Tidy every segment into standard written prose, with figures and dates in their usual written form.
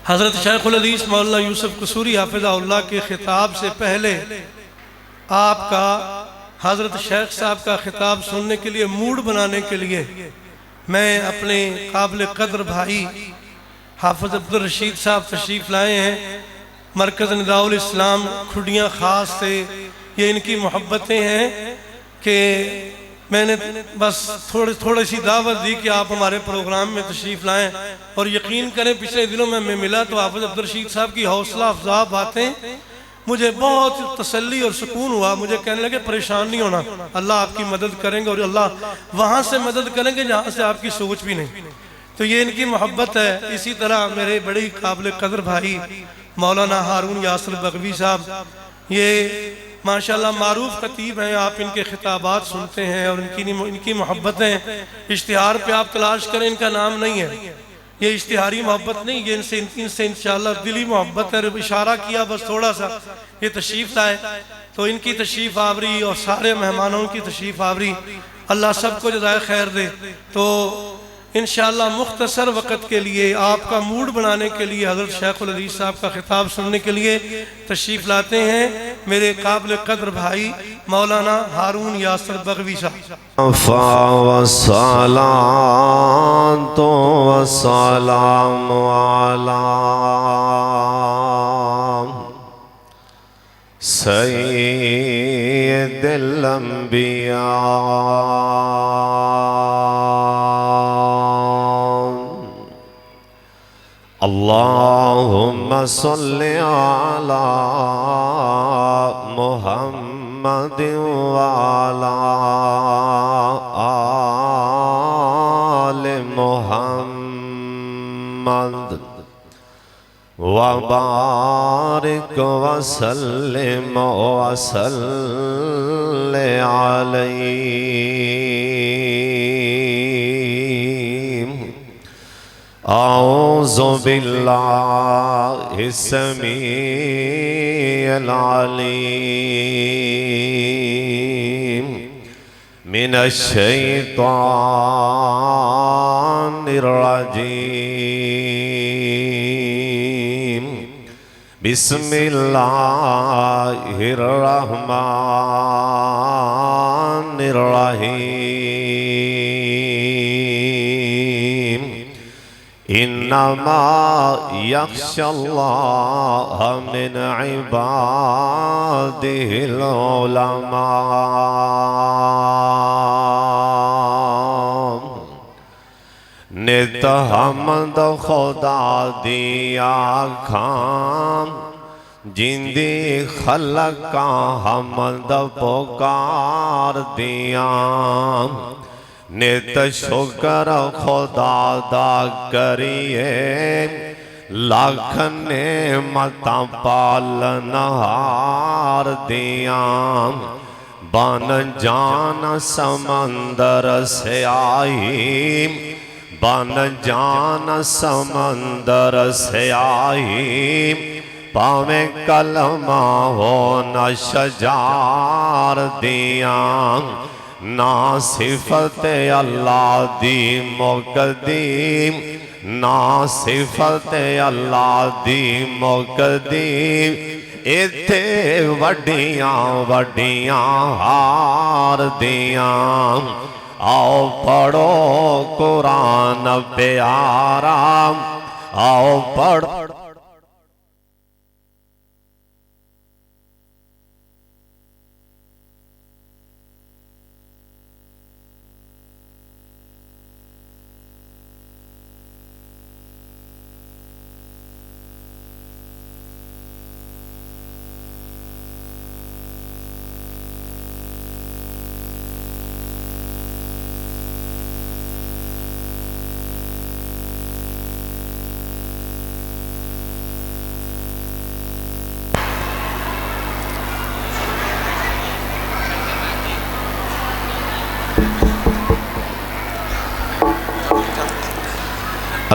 हज़रत शेखुल हदीस मौलाना यूसुफ कसूरी हाफिज़हुल्लाह के खिताब से पहले आपका हज़रत शेख साहब का खिताब सुनने के लिए, मूड बनाने के लिए मैं अपने काबिल कदर भाई हाफिज़ अब्दुल रशीद साहब तशरीफ़ लाए हैं। मरकज़ निदाउल इस्लाम खुडियाँ ख़ास से ये इनकी मोहब्बतें हैं कि मैंने बस थोड़ी सी दावत दी कि आप हमारे प्रोग्राम में तशरीफ़ लाएं, और यकीन करें पिछले दिनों में मैं मिला तो हाफिज़ अब्दुल रशीद साहब की हौसला अफजा बातें मुझे बहुत तसल्ली और सुकून हुआ। मुझे कहने लगे परेशान नहीं होना, अल्लाह आपकी मदद करेंगे और अल्लाह वहाँ से मदद करेंगे जहाँ से आपकी सोच भी नहीं। तो ये इनकी मोहब्बत है। इसी तरह मेरे बड़े काबिल कदर भाई मौलाना हारून यासिर बगवी साहब, ये माशाल्लाह मारूफ खतीब हैं, आप इनके खिताबात सुनते हैं और इनकी मोहब्बतें इश्तिहार पे आप तलाश करें, इनका नाम नहीं है, ये इश्तिहारी मोहब्बत नहीं, ये इनसे इंशाल्लाह दिली मोहब्बत है। इशारा किया बस थोड़ा सा, ये तशरीफ़ लाए तो इनकी तशरीफ़ आवरी और सारे मेहमानों की तशरीफ़ आवरी, अल्लाह सबको जज़ाए खैर दे। तो इंशाअल्लाह मुख्तसर वक़्त के लिए आपका मूड बनाने के लिए हज़रत शेखुल हदीस साहब का खिताब सुनने के लिए तशरीफ़ लाते हैं मेरे काबिल कदर भाई मौलाना हारून यासिर बगवी साहब। सय्यिदुल अंबिया अल्लाहुम्मा सल्लि अला मुहम्मद व अला आलि मुहम्मद व बारिक व सल्लिम व सल्लि अलैहि। औज़ु बिल्लाहि समीइल अलीम मिनश शैतानिर रजीम। बिस्मिल्लाहिर रहमानिर रहीम। इन्नमा यख्शल्लाह मिन इबादिहिल उलमा। नित हमद खुदा दिया खाम जिंदी खलका हमद पुकार दिया। नित शुक्र खुदा दा करिए लाख नेमतां पालनहार दिया। बन जान समंदर से आई, बन जान समंदर से आई। पावे कलमा हो न शजार दिया। ना सिफत अल्लाह दी मुकदी, ना सिफत अल्लाह दी मुकदी। इत्थे वड्डियां वड्डियां हार दिया। आओ पढ़ो कुरान प्यारा, आओ पढ़ो।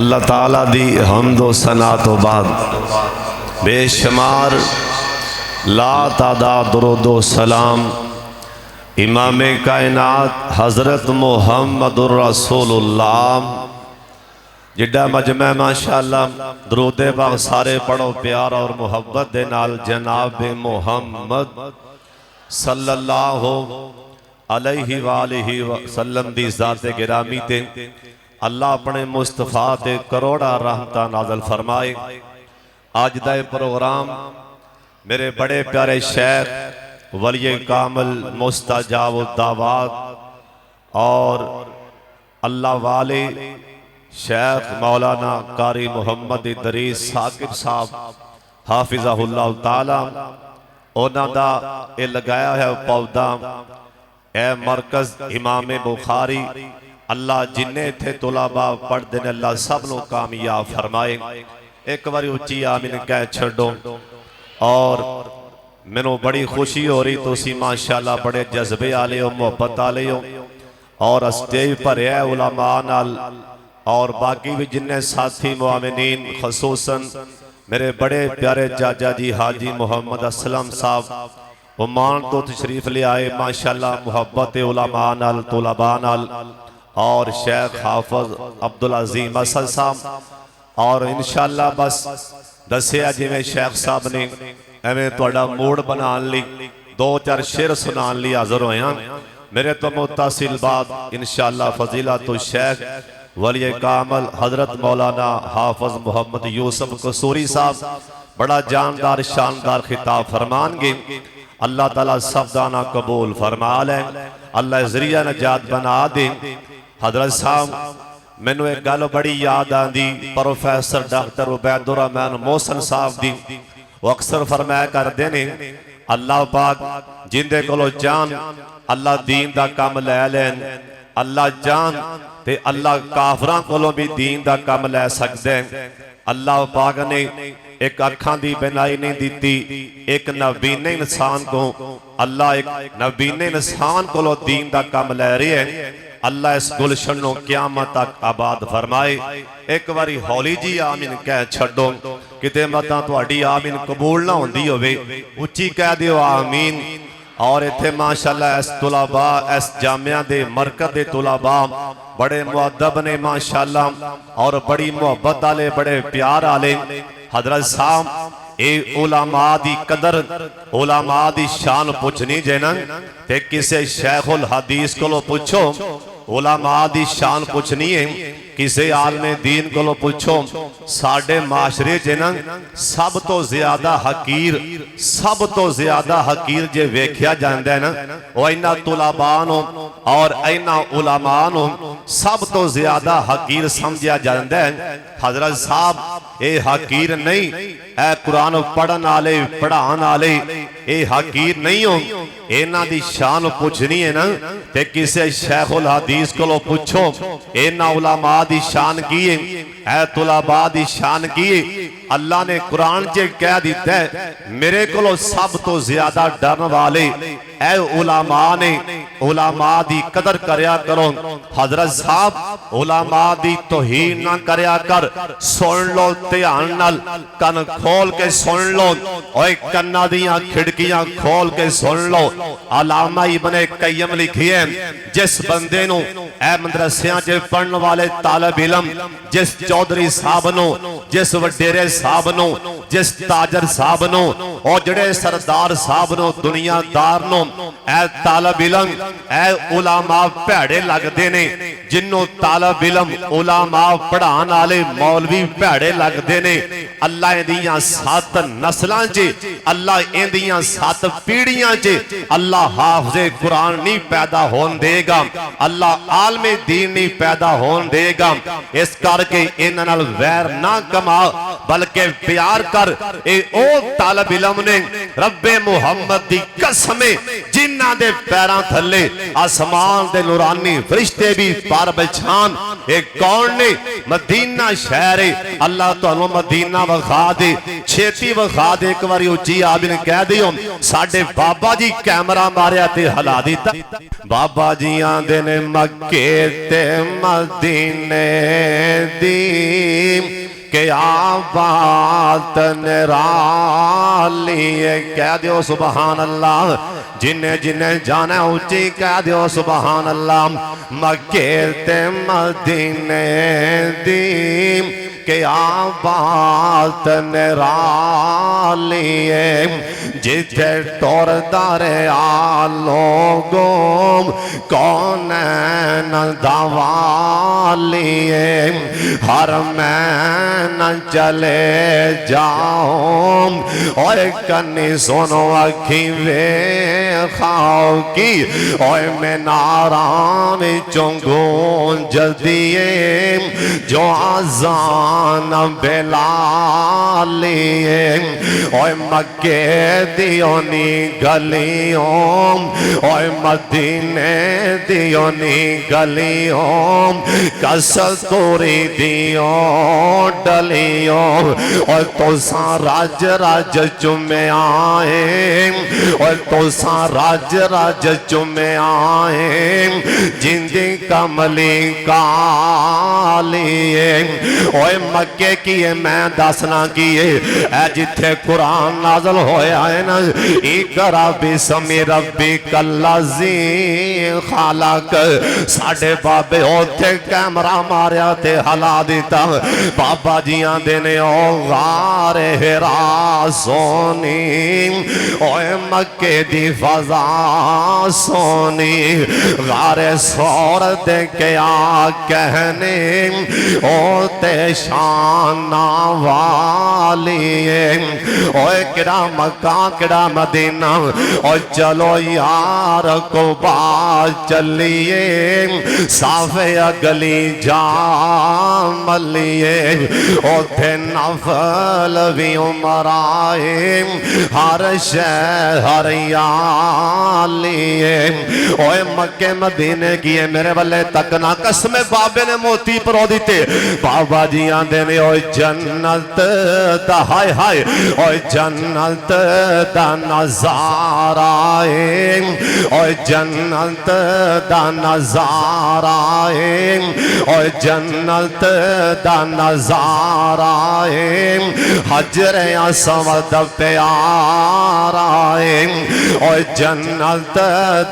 अल्लाह ताला दी हम्दो सना तो बाद बेशुमार ला तादाद दुरूदो सलाम इमाम कायनात हज़रत मुहम्मदुर रसूलुल्लाह जिड्डा मजमा माशाअल्लाह दरूद पाक सारे पढ़ो प्यार और मुहब्बत दे नाल जनाब मुहम्मद सल्लल्लाहु अलैहि वालिहि वसल्लम दी ज़ात गिरामी ते अल्लाह अपने मुस्तफा ते करोड़ा रहमतां नाज़िल फरमाए। आज दा प्रोग्राम मेरे बड़े प्यारे शेख वलिए कामिल मुस्तजाब दावात और अल्लाह वाले शेख मौलाना कारी मुहम्मद इदरीस साकिब साहब हाफिज़हुल्लाह ताला उन्हां दा ये लगाया है पौधा ए मरकज इमाम बुखारी। अल्लाह जिन्ने इत्थे तुलाबा पढ़ते हैं अल्लाह सब नूं कामयाब फरमाए। एक बार उच्ची आमीन कह छड्डो। और मैनू बड़ी खुशी हो रही, तुसी माशाअल्लाह बड़े जज्बे आले हो, मुहब्बत आले हो और स्टेज भरिया उलमा नाल और बाकी भी जिन्ने साथी मुआमिनीन खसूसन मेरे बड़े प्यारे चाचा जी हाजी मोहम्मद असलम साहब ओमान तो तशरीफ ले आए माशाअल्लाह मुहब्बत उलमा नाल तुलबा नाल और शेख हाफिज अब्दुल अजीम असद साहब और इंशाअल्लाह बस दसिया जिवें शेख साहब ने एवें तुहाडा मूड बनाने लई दो चार शेर सुनाने लई हाज़र होया। मेरे तो मुतासिल बाद इंशाअल्लाह फजीलतुल शेख वलिए कामिल हजरत मौलाना हाफिज मोहम्मद यूसुफ कसूरी साहब बड़ा जानदार शानदार खिताब फरमानगे। अल्लाह ताला सब दाना कबूल फरमा ले, अल्लाह जरिया नजात बना दे। हजरत साहब मैनू एक गल बड़ी याद आती, प्रोफेसर डॉक्टर उबैदुर रहमान मोहसन साहब दी, वो अक्सर फरमाया करते ने अल्लाह पाक जिंदे कोलों जान अल्लाह दीन दा काम लै लैन, अल्लाह जान ते अल्लाह काफरां कोलों भी दीन दा काम लै सकदे। अल्लाह पाक ने एक अखां दी बनाई नहीं दीती, एक नबीने इंसान को अल्लाह एक नबीने इंसान कोलों दीन दा काम लै रहे हैं। अल्लाह इस गुलशन को क़यामत तक आबाद फरमाए। एक बारी हौली जी आमीन कह छड्डो, किते मतां तुहाडी आमीन कबूल ना होंदी होवे, उच्ची कह दिओ आमीन। और इत्थे माशाअल्लाह इस तुलाबा इस जामिया दे मरकज दे तुलाबा बड़े मुअद्दब ने माशाअल्लाह और बड़ी मुहब्बत आले बड़े प्यार आले। हजरत साहब ए उलमा दी कदर उलमा दी शान पुछनी जे ना ते किसे शेखुल हदीस कोलों पुछो, उलमा दी शान पुछनी है किसे आलमे दीन कोलों पुछो। साडे माशरे च ना सब तो ज्यादा हकीर सब तो ज्यादा हकीर जे वेख्या जांदा है ना वो इन्हां तुलाबा नूं और इन्हां उलमा नूं सब तो ज्यादा हकीर समझा जांदा है। हजरत साहब ए हकीर नहीं, ए कुरान पढ़न वाले पढ़ाने वाले ए हकीर नहीं हो। इन्हां दी शान पुछनी है ना ते किसे शेखुल हदीस कोलों पुछो इन्हां उलमा दी शान की है, ए तुलाबा दी शान की है। अल्लाह ने कुरान च कह दिता है मेरे कोलों सब तो ज्यादा डरन वाले ए उलमा ने, उलमा दी कदर करया करो। हजरत साहब उलमा दी तौहीन ना करया कर। सुन लो ध्यान नाल, कन खोल के सुन लो, ओए कन्ना दियां खिड़कियां खोल के सुन लो। अलामा इब्ने कय्यम लिखिए जिस बंदे नूं ए मदरसियां च पढ़न वाले तालिब इल्म जिस चौधरी साहब नूं जिस वडेरे साहब नूं जिस ताजर साहब नूं और जिहड़े सरदार साहब नूं दुनियादार नूं ए तालिब इल्म ए उलमा भैड़े लगदे ने, जिन्हों तालिब इल्म उलमा पढ़ाने वाले मौलवी भैड़े लगदे ने। अल्लाह इहदियां 7 नस्लां च अल्लाह इहदियां 7 पीढ़ियां च अल्लाह हाफिज़े कुरान नहीं पैदा होन देगा, अल्लाह आलमे दीन नहीं पैदा होन देगा। इस करके इन्हां नाल वैर ना कमा बल्कि प्यार कर। ए ओ तालिब इल्म ने रब्बे मुहम्मद दी कसम जिन्हां दे पैरां थल्ले आसमान दे नूरानी फरिश्ते भी पर बिछान। ए कौन ने? मदीना शहर है। अल्लाह तुहानू मदीना विखा दे, छेती विखा दे। एक बार उच्ची आमीन कह दियो। साडे बाबा जी कैमरा मारिया ते हला दिता। बाबा जी आंदे ने मक्के ते मदीने दी क्या बात निराली। कह दियो सुभान अल्लाह। जिन्हें जिन्हें जाना उच्ची कह दियो सुभान अल्लाह। मक्के ते मदीने दी क्या बात निराली है, जिथे टोर दारे लोगों कौन न दवाली है। हर मैं न चले जाऊं और कन्नी सुनो अखी वे खाओ की ओए मैं नाराम चुंगूं जदिए जो आजान बेलालिए। ओए मक्के दियोनी गलियों ओए मदीने दियोनी गलियों कस्तूरी दियो डलियों और तो सा राज राज चुमे आए और तो सा राज राज चुमे आए जिंदी कमली कालिए। ओए मक्के किए मैं दसना किए ऐ जिथे कुरान नाज़िल होया है ना इकरा बिस्मि रब्बिकल्लज़ी खालक साडे बाबे ओथे कैमरा मारिया ते हला दिता। बाबा जी आंदे ने ओ गारे हिरा सोनी ओए मक्के दी फजा सोनी गारे सौर दे के आ कहने ओ ते शाना वाली ओए किड़ा मक्का किड़ा मदीना और चलो यार को बात चलिए साफे अगली जा मलिए ओथे नफल भी उमराए हर शहर हरियालिए। ओए मक्के मदीने किए मेरे बल्ले तक ना कसमे बाबे ने मोती परो दीते। बाबा जी आंदे ने ओए जन्नत दा हाय हाय ओए जन्नत दा नजारा है ओए जन्नत दा नजारा है ओए जन्नत दा नजारा है हजरे असवद प्यारा है ओए जन्नत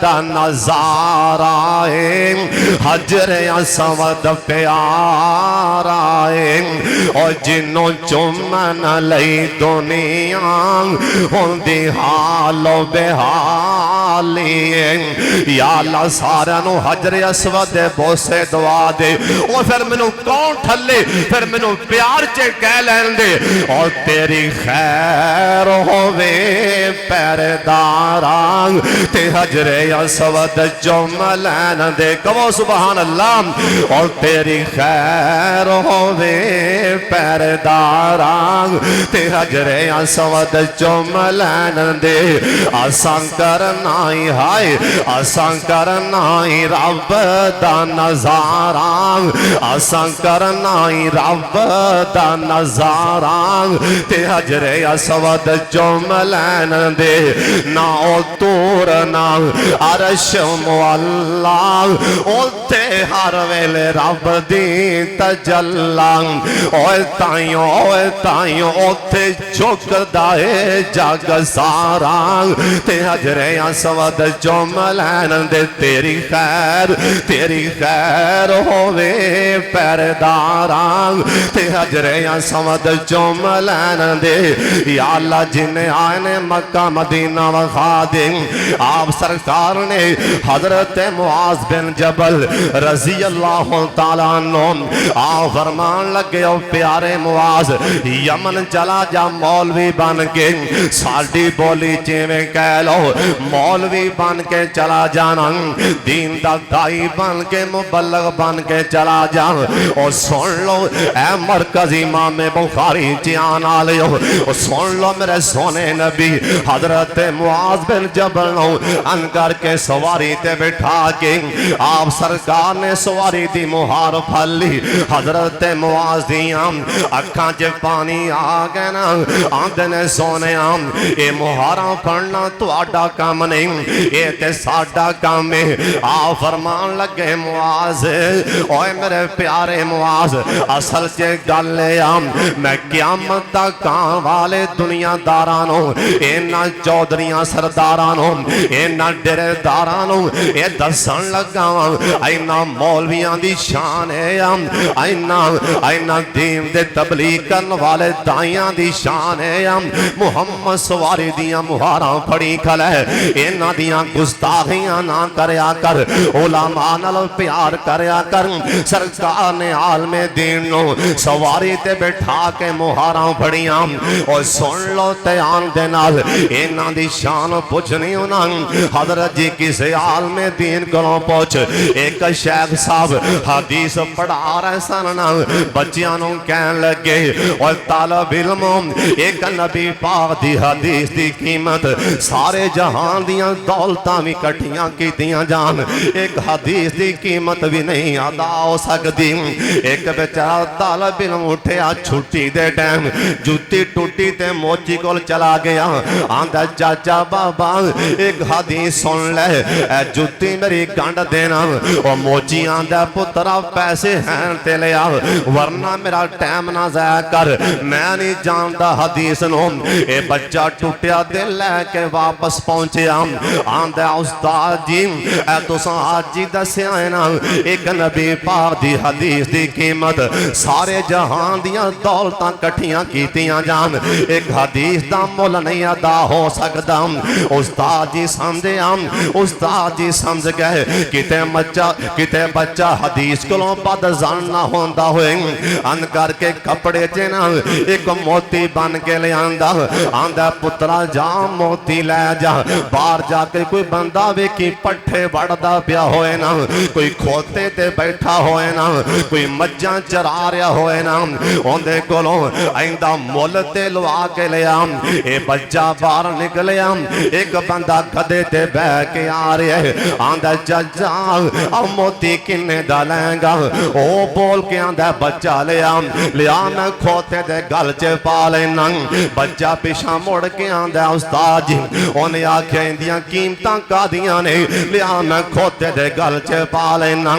दा नजारा है हजरे असवद प्यारा है और जिन्हों चुमन लई दुनिया होंदी हालो बेहाली या अल्लाह सारियां नूं हजरे असवद दे बोसे दवा दे। और फिर मैनू कौन ठल्ले फिर मैनू प्यार च कह लैन दे और तेरी खैर होवे पहरेदारां ते हजरे असवद चुम लैन दे। कहो सुभान अल्लाह। और तेरी खैर होवे पहरेदारां ते हजरे असवद चुम लैन दे। असां करना ही हाय असां करना ही रब दा नजारा असां करना ही रब दा नजारा ते हजरे असवद चुम लैन दे। ना ओ तूर ना अरश मुअल्ला ओते हर वेले रब दी तजल्ला ओए ताइयों ओथे झुकदा है जग सारा ते हजरे असवद चुम लैन दे। तेरी खैर होवे पहरेदारां ते हजरे असवद चुम लैन दे। या अल्लाह जिन्हें आए ने मक्का मदीना वखा दे। आप सरकार ने हजरत मुआज बिन जबल रजी अल्लाह तआला अन्हु आप फरमान लगे ओ प्यारे मुआज यमन चला जा मौलवी बन के साडी बोली जिवें कह लो मौलवी बन के चला जाना दीन दा दाई बन के मुबल्लग बन के चला जा। और सुन लो ए मरकजी इमाम बुखारी ध्यान आले ओ सुन लो मेरे सोने नबी हजरत मुआज बिन जबल अन करके सवारी ते बिठा के आप सरकार ने सवारी दी मुहार फली। हजरत मुआज दियां अखां च पानी आ गया ना आंदे ने सोने ए मुहारा पढ़ना तुहाडा काम नहीं ये ते साडा काम है। आ फरमान लगे मुआज ओए मेरे प्यारे मुआज असल च गल मैं क्यामत तकां वाले दुनियादारां नूं इन्हां चौधरियां सरदारां नूं इन्हां डेरेदारां नूं ये दसन लगा वां इन्हां मौलवियां दी शान है इन्हां दीन दे तबलीग करन वाले दाइयां दी शान है मुहम्मद सवारी दियां मुहारां फड़ी खले इन्हां दियां गुस्ताखियां ना करया कर उलमा नाल प्यार करया कर सरकार ने आलमे दीन नो सवारी ते बैठा के मुहारां फड़ियां और सुन लो ध्यान दे नाल इन्हां दी शान पुछनी उन्हां हजरत जी किसे आलमे दीन कोलों पुछ एक शेख साहब हदीस पढ़ा रहे सन ना बच्चियां नूं कहन लगे और तालब इल्म एक नबी पाक दी हदीस दी कीमत सारे जहान दियां दौलतां भी इकट्ठियां कीतियां जान एक हदीस दी कीमत भी नहीं अदा हो सकती। एक बेचारा तालब इल्म उठिया छुट्टी दे टाइम जुत्ती टूटी ते मोची कोल चला गया आंदा चाचा बाबा एक हदीस सुन ले ए जुत्ती मेरी गंढ देना और मोची आंदा पुत्रा पैसे हैं ते ले आ वरना मेरा टाइम ना जाया कर मैं नहीं जानता हदीस नो ए बच्चा टूटिया दिल लेके वापस पहुंचे आंदा उस्ताद जी ए तुसां आज जी दस्या है ना एक नबी पाक दी हदीस दी कीमत सारे जहान दियां दौलतां इकट्ठियां कीतियां जान एक हदीस दा मुल नहीं अदा हो सकदा। उस्ताद जी समझे उस्ताद जी समझ गए किते बच्चा हदीस कोलों बदज़न ना होंदा होए अन करके कपड़े च ना एक मोती बन के ले आंदा पुत्रा जा मोती लै जा बाहर जाके कोई बंदा वेखी पट्ठे वड़दा पिया होए ना कोई खोते ते बैठा होए ना कोई मज्जां चरा रहा होए ना उहदे कोलों आइंदा मुल ते लवा के ले ए बच्चा बाहर निकलिया एक बंदा गधे ते बह के आ रहा है आंदा चाचा आ मोती किन्ने दा लेंगा ओ बोल के आंदा बच्चा लिया मैं खोते दे गल च पा लेना बच्चा पिछा मुड़ के आंदा उस्ताद जी उन्हें आख्या इंदियां कीमतां कादियां ने लिया मैं खोते दे गल च पा लेना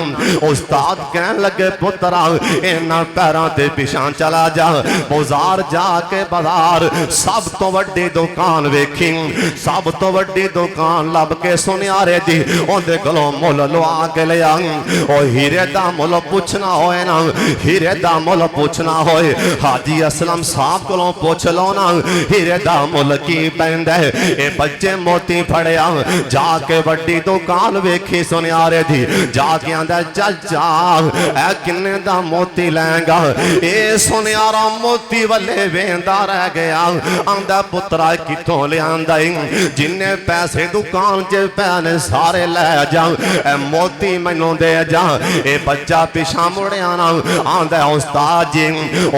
उस्ताद कहन लगे पुत्रा इन्हां पैरां ते पिछा चला जा बाजार जाके बाजार सब तो वड्डी दुकान वेखी सब तो वड्डी दुकान लब के सुनियारे दी उहदे कोलों मुल लवा के ले आ हीरे दा मुल पुछना होए ना हीरे दा मुल पुछना होए हाजी असलम साहब कोलों पुछ लो ना हीरे दा मुल की पैंदा है ए बच्चे मोती फड़िया जाके वड्डी दुकान वेखी सुनियारे दी जाके आंदा चाचा ए किन्ने दा मोती लेंगा ए सुनियारा मोती वाले वेंदा रह गया आंदा पुत्रा किथों लियांदा जिन्ने पैसे दुकान च पैने सारे ले जा ए मोती मैनू दे जा ए बच्चा पिछा मुड़िया ना आंदा उस्ताद जी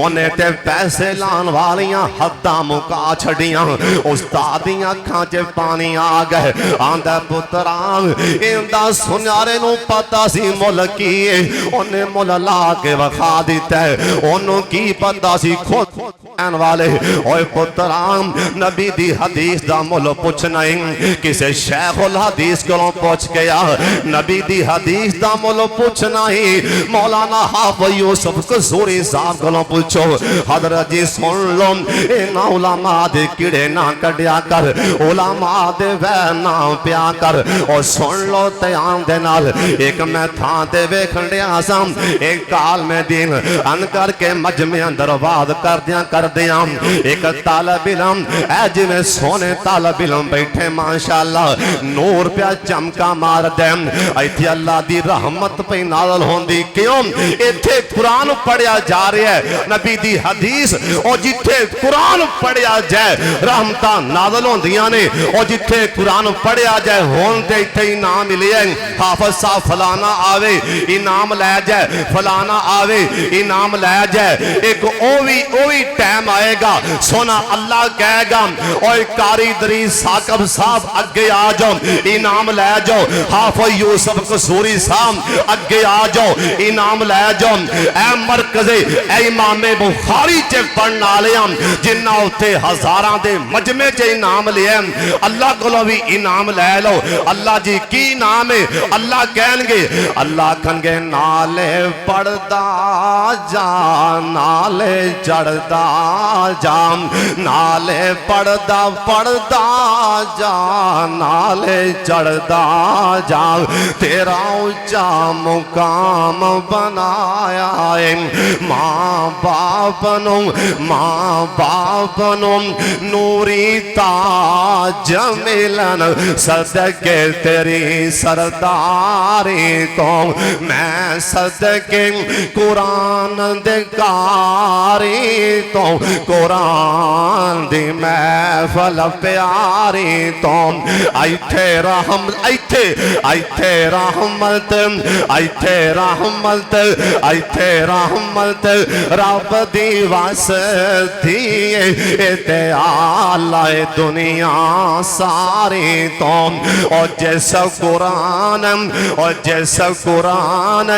उन्हें ते पैसे लान वालियां हद्दां मुका छड़ियां उस्ताद दी अखां च पानी आ गए आंदा पुत्रा इंदा सुनियारे नू पता सी मुल की उन्हें मुल ला के वखा दिता है ओनू की पता सी खुद वाले ओए पुत्रा नबी दी हदीस दा मुल पुछना किसे शेखुल हदीस कोलों पूछ के आ नबी दी हदीस दा मुल पुछना ही मौलाना हाफिज यूसुफ कसूरी साहब कोलों पूछो हजरत जी सुन लो इन्हां उलमा दे कीड़े ना कढ़िया कर उलमा दे वै ना पिया कर और सुन लो ध्यान दे नाल एक मैं थां ते वेखण दिया सां एक काल में दिन अन करके मजमे अंदर वाद कर दिया एक तालब इल्म ऐ जिवें सोने तालब इल्म बैठे माशाअल्लाह नूर पिया चमका मार दे इत्थे अल्लाह दी रहमत पे नाज़िल होंदी क्यों इत्थे कुरान पढ़िया जा रहा है नबी दी हदीस और जिथे कुरान पढ़िया जाए रहमतां नाज़िल होंदियां ने और जिथे कुरान पढ़िया जाए हुण ते इत्थे इनाम मिले हाफिज साहब फलाना आवे इनाम लै जाए फलाना आवे इनाम लै जाए एक ओ भी टाइम आएगा सोना अल्लाह कहेगा और कारी दरीस साकब साहब अगे आ जाओ इनाम लै जाओ हाफिज यूसुफ कसूरी साहब अगे आ जाओ इनाम लै जाओ ए मरकज़े ए इमामे बुखारी च पढ़न वाले जिन्ना उत्थे हज़ारां दे मजमे च इनाम लिया अल्लाह कोलों भी इनाम लै लो अल्लाह जी की नाम है अल्लाह कहणगे अल्लाह कहणगे नाले पढ़दा जा नाले चढ़दा चढ़दा जा, नाले पढ़दा पढ़दा जा, नाले चढ़दा जा, तेरा ऊंचा मुकाम बनाया है। माँ बाप नो नूरी ताज मिलन सदके तेरी सरदारी तो, मैं सदके कुरान दिकारी तो, कुरान दी महफल प्यारी तो, ऐथे रहमत ऐथे रहमत ऐथे रहमत ऐथे रहमत रब दी वसती ते आला दुनिया सारी तो, और जैसा कुरान और जैसा कुरान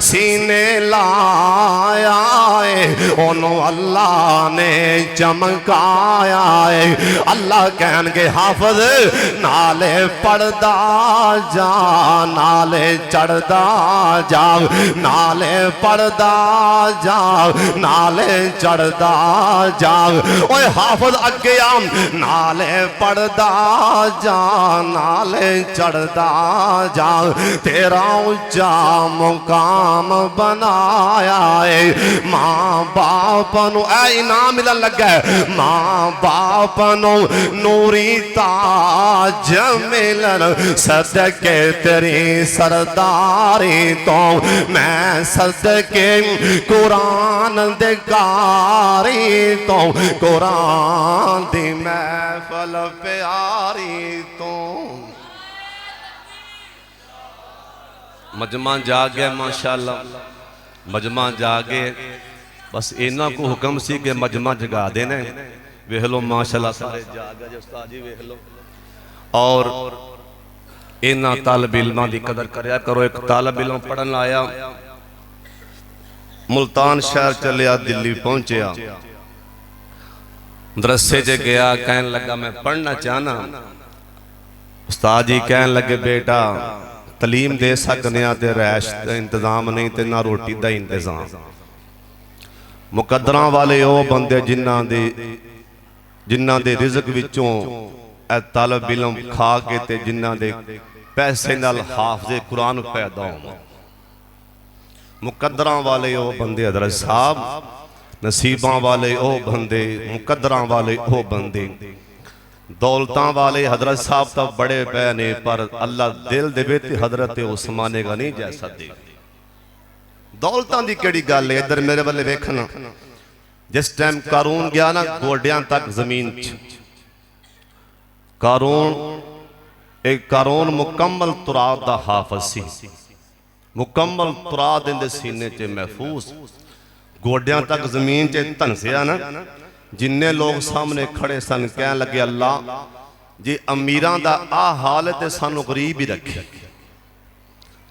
सीने लाया है ओनो अल्लाह ने चमकाया है। अल्लाह कहनगे हाफिज नाले पढ़दा जा, नाले चढ़दा जा, नाले पढ़दा जा, नाले चढ़दा जा। ओए हाफिज अगे आ, नाले पढ़दा जा, नाले चढ़दा जा, तेरा ऊंचा मुकाम बनाया है। माँ बाप नु ऐ इनाम मिलन लगा है, माँ बाप नु नूरी ताज मिलन सदके तेरी सरदारी तो, मैं सदके कुरान दिकारी तो, कुरान दी महफल प्यारी तो। मजमा जा गया माशाअल्लाह, मजमा जा गए। बस इन्ना को हुक्म सी कि मजमा जगा देने। वेख लो माशाअल्लाह सारे जाग गए उस्ताद जी, वेख लो। और इन्ना तालिब इल्मां दी कदर करया करो। एक तालिब इल्म पढ़न आया, मुल्तान शहर चलिया, दिल्ली पहुंचया, मदरसे च गया, कहन लगा मैं पढ़ना चाहना। उस्ताद जी कहन लगे बेटा तलीम दे सकने ते रैश का इंतजाम नहीं ते ना रोटी का इंतजाम। मुकद्दरां वाले वो बंदे जिन्हां दे रिज़्क विचों ए तालिब इल्म खा के ते जिन्हां दे पैसे नाल हाफिज़े कुरान पैदा होण। मुकद्दरां वाले वो बंदे हज़रत साहब, नसीबां वाले वो बंदे, मुकद्दरां वाले वो बंदे। दौलतां वाले हजरत साहब तो बड़े पै ने, पर अल्लाह दिल देवे ते हजरत उस्माने का नहीं जैसा दे। दौलतां दी केड़ी गल है, इधर मेरे वाले वेखना। जिस टाइम कारून गया ना गोडियां तक जमीन च, कारून मुकम्मल तुराब दा हाफिज सी, मुकम्मल तुराब दे सीने च महफूज, गोडियां तक जमीन च धनसिया ना। जिन्ने लोग सामने खड़े सन कह लगे अल्लाह जी अमीरां दा आ हाल ते सानू गरीब ही रखे।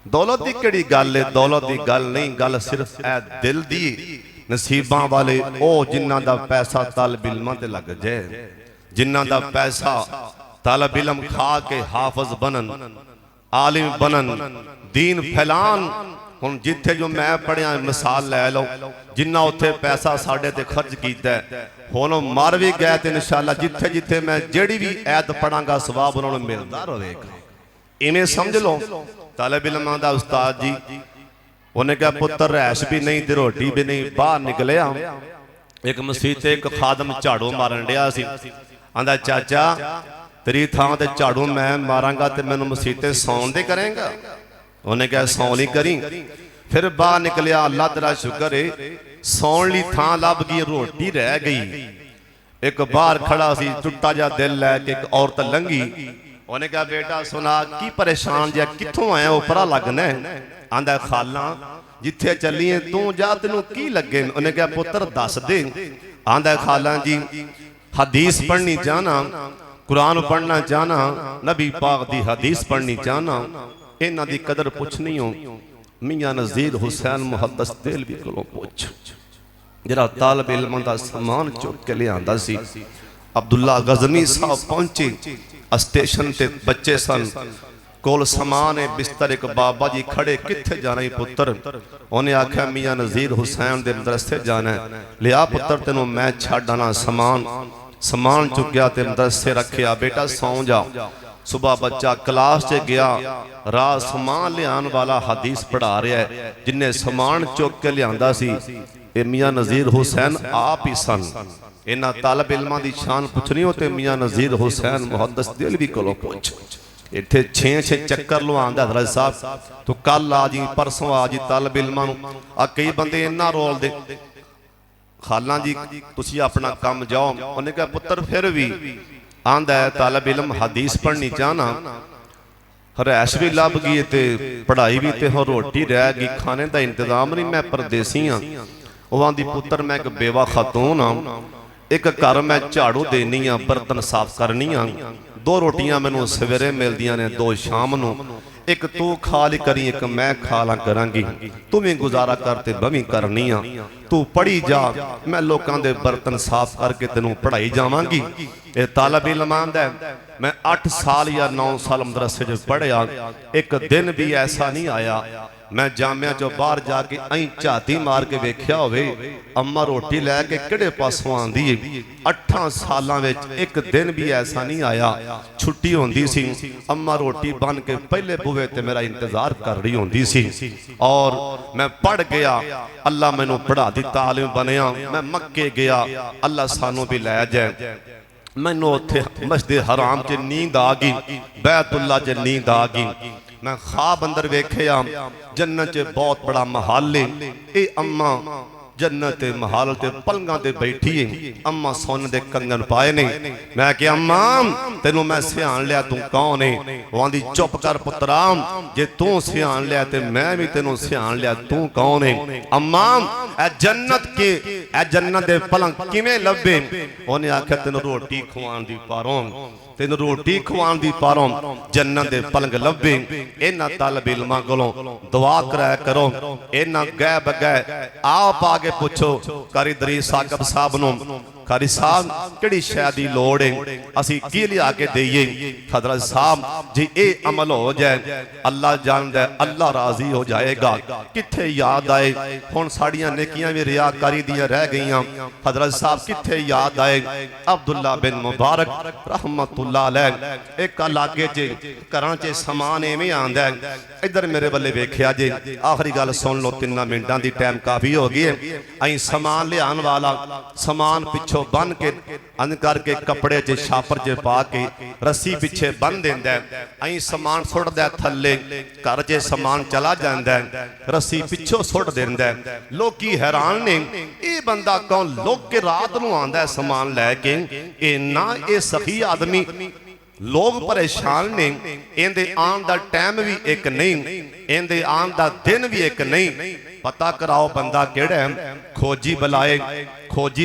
दौलत की केड़ी गल है, दौलत की गल नहीं, गल सिर्फ ए दिल दी। नसीबां वाले ओ जिन्हां दा पैसा तालिब इल्मां ते लग जाए, जिन्हां दा पैसा तालिब इल्म खा के हाफिज बनन, आलिम बनन, दीन फैलान। हुण जिथे जो मैं पढ़िया मिसाल लै लो, जिन्ना उत्थे पैसा साडे ते खर्च कीता, हुण मर भी गए तो इंशाअल्लाह जिथे जिथे मैं जेड़ी भी ऐत पढ़ांगा सवाब उन्होंने मिलता रहेगा। इवें समझ लो। तालिब इल्मां दा उस्ताद जी उन्हें कहा पुत्र रैश भी नहीं ते रोटी भी नहीं। बाहर निकलिया, एक मसीत ते एक खादम झाड़ू मारन डिया सी। आंदा चाचा तेरी थां ते झाड़ू मैं मारांगा ते मैनू मसीते सौन दे करेंगा। उन्हें कहा सौन ही करी। फिर बाहर निकलिया, अल्लाह तेरा शुक्र है सौन ली थां लभ गई, रोटी रह गई। एक बाहर खड़ा सी टुटा जा दिल लैके एक औरत लंघी। उन्हें कहा बेटा सुना की परेशान जिहा कित्थों आया, उपरा लगना है। आंदा खाला जिथे चलीए तू जा तेनू की लगे। उन्हें कहा पुत्र दस दे। आंदा खाला जी हदीस पढ़नी चाहना, कुरान पढ़ना चाहना, नबी पाक दी हदीस पढ़नी चाहना, इन्हां दी कदर पुछनी हो। मियां नज़ीर हुसैन मुहद्दिस देलवी कोलों पुछ, जरा तालिब इल्मां दा समान चुक के लियांदा सी। अब्दुल्ला गज़नी साहब पहुंचे, स्टेशन ते बच्चे सन, कोल समान है बिस्तर एक बाबा जी खड़े किथे जाना ही पुत्र उन्हें आख्या मियाँ नज़ीर हुसैन दे मदरसे जाना है लिया पुत्र तेनों मैं छड्ड आना समान चुक्या ते मदरसे रखिया बेटा सौ जा सुबह बच्चा क्लास च गया रात समान लियान वाला हदीस पढ़ा रहा है जिन्हें समान चुक के लिया सी मियाँ नज़ीर हुसैन आप ही सन इन्हां तालब इल्मां दी शान पुछनी हो ते मियाँ नज़ीर हुसैन मुहद्दिस दिलवी कोलों पुछ इत्थे 6-6 चक्कर लवांदा हज़रत साहब तू कल आ जी परसों आ जी तालब इल्मां नूं आ कई बंदे इन्ना रोल दे खाला जी तुसी अपना काम जाओ उन्हें कहा पुत्र फिर भी आंदा है तालब इल्म हदीस पढ़नी चाहना रैश भी लभ गई ते पढ़ाई भी ते हो रोटी रह गई खाने का इंतजाम नहीं मैं परदेसी हाँ वह आंदी पुत्र मैं एक बेवा खातून हाँ एक घर मैं झाड़ू देनी हाँ बर्तन साफ करनी हाँ 2 रोटियां मैनू सवेरे मिलदियां ने 2 शाम नूं एक तू खा ली करी एक मैं खा ला करांगी तू भी गुजारा करते बवी करनी हाँ तू पढ़ी जा मैं लोगों के बर्तन साफ करके तेनों पढ़ाई जावांगी ये तालब इल्म आंदा है मैं 8 साल या 9 साल मदरसे च पढ़िया एक दिन भी ऐसा नहीं आया मैं जामिया चो बाहर जाके अं झाती मार के वेख्या होवे अम्मा रोटी लैके किहड़े पासों आंदी है 8 सालां विच एक दिन भी ऐसा नहीं आया छुट्टी होंदी सी अम्मा रोटी बन के पहले बुवे ते मेरा इंतजार कर रही होंदी सी और मैं पढ़ गया अल्लाह मैनू पढ़ा दी तालिम बनया मैं मक्के गया अल्लाह सानू भी लै जाए मैनू उत्थे मस्जिद हराम च नींद आ गई बैतुल्ला च नींद आ गई मैं ख्वाब अंदर वेख्या जन्नत च बहुत बड़ा महल है ये अम्मा जन्नत महल ते पलंगां ते बैठी है अम्मा सोने दे कंगन पाए ने मैं क्या अम्मा तेनू मैं सियान लिया तू कौन है वो आंदी चुप कर पुत्रा जे तू सियान लिया ते मैं भी तेनू सियान लिया तू कौन है अम्मा ए जन्नत के ए जन्नत दे पलंग किवें लभे उन्हें आख्या तेनू रोटी खवाण दी पारों तेन रोटी खवाण दी पारों जन्नत दे पलंग लभे इन्हां तालब इल्मां कोलों दुआ कराया करो इन्हां गै बगै आप आगे पूछो कारी दरीस साकब साहब नूं कारी साहब किहड़ी शै दी लोड़ है असीं की लिया के दईए हज़रत साहब जी ये अमल हो जाए अल्लाह जानदा है अल्लाह राजी हो जाएगा किथे याद आए हुण साड़ियां नेकियां भी रियाकारी दियां रह गईयां हज़रत साहब किथे याद आए अब्दुल्ला बिन मुबारक रहमतुल्लाह अलैह एक लागे च घरां च समान एवें आंदा है इधर मेरे बल्ले वेख्या जे आखिरी गल सुन लो 3 मिनटां दी टाइम काफ़ी हो गई है अं समान लियान वाला समान पिछों बन के अन करके कपड़े च छापर च पा के रस्सी पिछे बन देंदा अं समान सुटदा थल्ले घर च समान चला जांदा रस्सी पिछों सुट देंदा लोकी हैरान ने ये बंदा कौन लोग के रात नूं आंदा समान लैके इन्ना ये सखी आदमी लोग परेशान ने इहदे आन दा टाइम भी एक नहीं इहदे आन दा दिन भी एक नहीं पता कराओ बंदा केड़ा है खोजी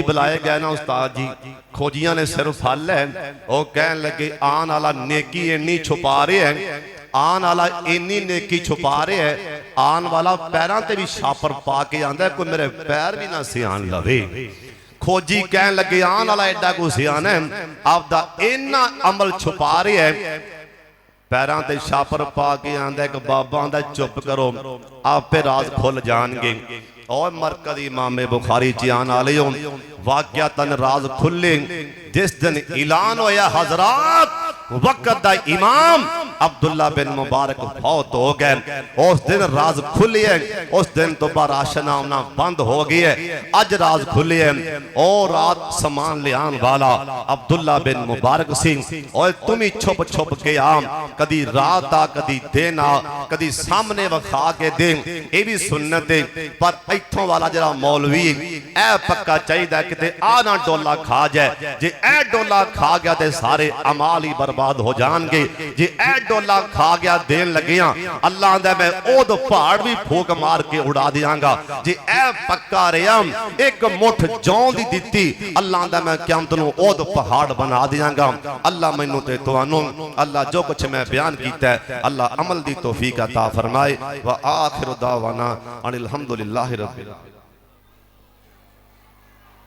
बुलाए गए ना उस्ताद जी खोजियां ने सिर फल है वो कहन लगे आन वाला नेकी इन्नी छुपा रहे हैं आन वाला इन्नी नेकी छुपा रहे है आन वाला पैरों ते भी छापर पा के आंदा कोई मेरे पैर भी ना सियान लवे खोजी कहन लगे आन वाला एडा को सियान है आपदा इन्ना अमल छुपा रहे है पैरों ते छापर पा के आंदा एक बाबा आंदा चुप करो आपे राज खुल जाएंगे और मरकज इमाम बुखारी च आने वाले हो वाकया तन राज खुले जिस दिन ऐलान होया हजरात वक्त दा इमाम अब्दुल्ला बिन मुबारक फौत हो गए उस दिन राज खुले उस दिन तो बाद राशन आना बंद हो गई है अज राज खुले और रात समान लियान वाला अब्दुल्ला बिन मुबारक सिंह और तुम ही छुप छुप के आम कदी रात आ कदी दिन आ कदी सामने वखा के दे ये भी सुन्नत है पर इथों वाला जरा मौलवी ए पक्का चाहिए किते आ ना डोला खा जाए जे ए डोला खा गया ते सारे अमाल ही बर्बाद हो जाएंगे जे ए डोला खा गया देन लगिया अल्लाह दा मैं ओद पहाड़ भी फूक मार के उड़ा दियांगा जे ए पक्का रहा एक मुठ जौ दी दिती अल्लाह दा मैं क़यामत नूं ओद पहाड़ बना दियांगा अल्लाह मैनू ते तुहानू अल्लाह जो कुछ मैं बयान कीता है अल्लाह अमल दी तौफीक अता फरमाए व आखिर दावाना अनिल हम्दुलिल्लाहि रब्बिल आलमीन।